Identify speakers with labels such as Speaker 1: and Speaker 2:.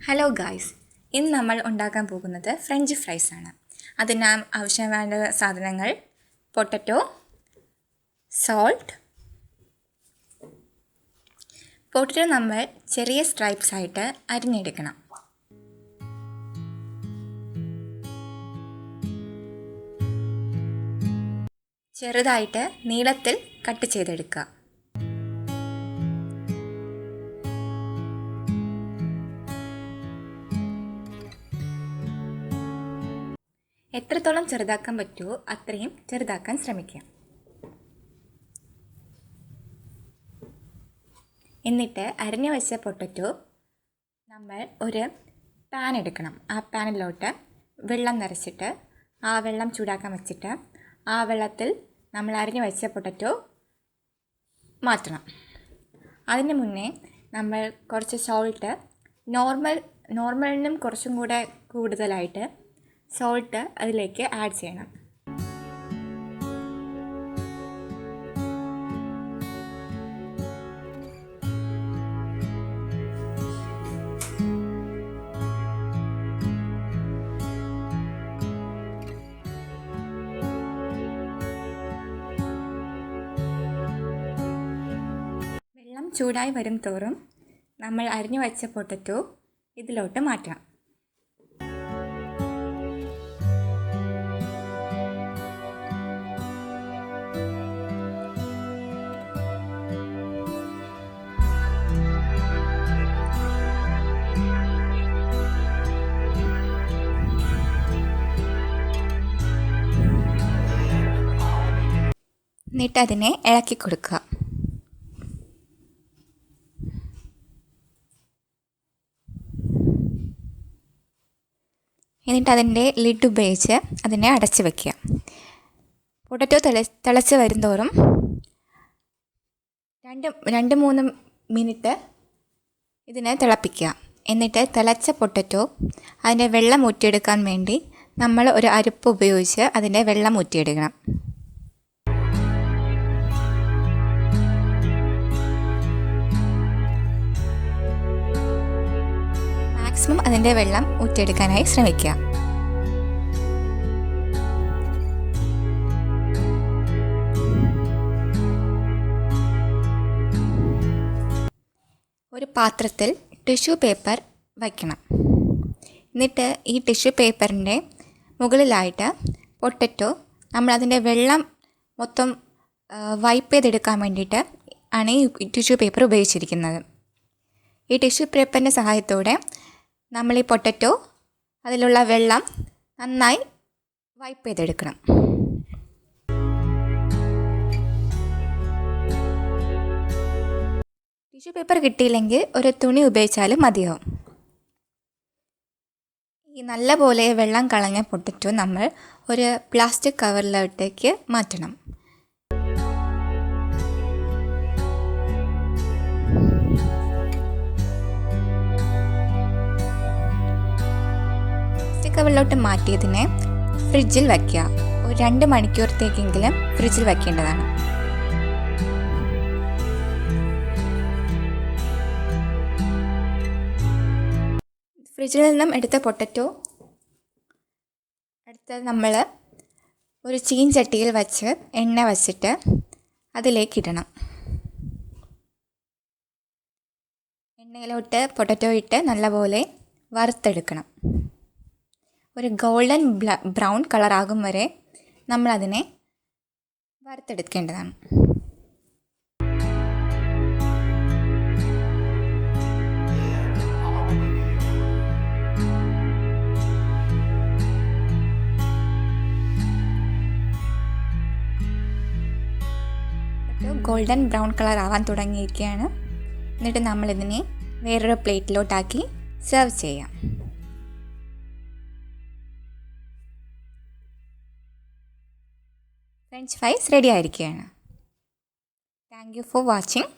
Speaker 1: Hello guys, ഇന്ന് നമ്മൾ ഉണ്ടാക്കാൻ പോകുന്നത് ഫ്രഞ്ച് ഫ്രൈസ് ആണ്. അതിന് ആവശ്യം വേണ്ട സാധനങ്ങൾ: പൊട്ടറ്റോ, സോൾട്ട്. പൊട്ടറ്റോ നമ്മൾ ചെറിയ സ്ട്രൈപ്സ് ആയിട്ട് അരിഞ്ഞെടുക്കണം. ചെറുതായിട്ട് നീളത്തിൽ കട്ട് ചെയ്തെടുക്കുക. എത്രത്തോളം ചെറുതാക്കാൻ പറ്റുമോ അത്രയും ചെറുതാക്കാൻ ശ്രമിക്കുക. എന്നിട്ട് അരിഞ്ഞു വെച്ച പൊട്ടറ്റോ നമ്മൾ ഒരു പാൻ എടുക്കണം. ആ പാനിലോട്ട് വെള്ളം നിറച്ചിട്ട് ആ വെള്ളം ചൂടാക്കാൻ വെച്ചിട്ട് ആ വെള്ളത്തിൽ നമ്മൾ അരിഞ്ഞു വെച്ച പൊട്ടറ്റോ മാറ്റണം. അതിന് മുന്നേ നമ്മൾ കുറച്ച് സോൾട്ട്, നോർമലിനും കുറച്ചും കൂടെ കൂടുതലായിട്ട് സോൾട്ട് അതിലേക്ക് ആഡ് ചെയ്യണം. വെള്ളം ചൂടായി വരും തോറും നമ്മൾ അരിഞ്ഞു വെച്ച പൊട്ടറ്റോ ഇതിലോട്ട് മാറ്റണം. എന്നിട്ട് അതിനെ ഇളക്കി കൊടുക്കുക. എന്നിട്ട് അതിൻ്റെ ലിഡ് ഉപയോഗിച്ച് അതിനെ അടച്ച് വയ്ക്കുക. പൊട്ടറ്റോ തിളച്ച് വരുന്തോറും 2-3 മിനിറ്റ് ഇതിനെ തിളപ്പിക്കുക. എന്നിട്ട് തിളച്ച പൊട്ടറ്റോ അതിൻ്റെ വെള്ളം ഊറ്റിയെടുക്കാൻ വേണ്ടി നമ്മൾ ഒരു അരിപ്പ് ഉപയോഗിച്ച് അതിൻ്റെ വെള്ളം ഊറ്റിയെടുക്കണം. മാക്സിമം അതിൻ്റെ വെള്ളം ഊറ്റിയെടുക്കാനായി ശ്രമിക്കുക. ഒരു പാത്രത്തിൽ ടിഷ്യൂ പേപ്പർ വയ്ക്കണം. എന്നിട്ട് ഈ ടിഷ്യൂ പേപ്പറിൻ്റെ മുകളിലായിട്ട് പൊട്ടറ്റോ നമ്മളതിൻ്റെ വെള്ളം മൊത്തം വൈപ്പ് ചെയ്തെടുക്കാൻ വേണ്ടിയിട്ട് ആണ് ഈ ടിഷ്യൂ പേപ്പർ ഉപയോഗിച്ചിരിക്കുന്നത്. ഈ ടിഷ്യൂ പേപ്പറിൻ്റെ സഹായത്തോടെ നമ്മൾ ഈ പൊട്ടറ്റോ അതിലുള്ള വെള്ളം നന്നായി വൈപ്പ് ചെയ്തെടുക്കണം. ടിഷ്യൂ പേപ്പർ കിട്ടിയില്ലെങ്കിൽ ഒരു തുണി ഉപയോഗിച്ചാലും മതിയാവും. ഈ നല്ലപോലെ വെള്ളം കളഞ്ഞ പൊട്ടറ്റോ നമ്മൾ ഒരു പ്ലാസ്റ്റിക് കവറിലോട്ടേക്ക് മാറ്റണം. കവറിലോട്ട് മാറ്റിയതിനെ ഫ്രിഡ്ജിൽ വയ്ക്കുക. ഒരു 2 മണിക്കൂറത്തേക്കെങ്കിലും ഫ്രിഡ്ജിൽ വയ്ക്കേണ്ടതാണ്. ഫ്രിഡ്ജിൽ നിന്നും എടുത്ത പൊട്ടറ്റോ നമ്മൾ ഒരു ചീൻചട്ടിയിൽ വച്ച് എണ്ണ വച്ചിട്ട് അതിലേക്കിടണം. എണ്ണയിലോട്ട് പൊട്ടറ്റോ ഇട്ട് നല്ലപോലെ വറുത്തെടുക്കണം. ഒരു ഗോൾഡൻ ബ്രൗൺ കളറാകും വരെ നമ്മളതിനെ വറുത്തെടുക്കേണ്ടതാണ്. ഗോൾഡൻ ബ്രൗൺ കളർ ആവാൻ തുടങ്ങിയിരിക്കുകയാണ്. എന്നിട്ട് നമ്മളിതിനെ വേറൊരു പ്ലേറ്റിലോട്ടാക്കി സെർവ് ചെയ്യാം. ഫ്രഞ്ച് ഫ്രൈസ് റെഡി ആയിരിക്കുകയാണ്. Thank you for watching.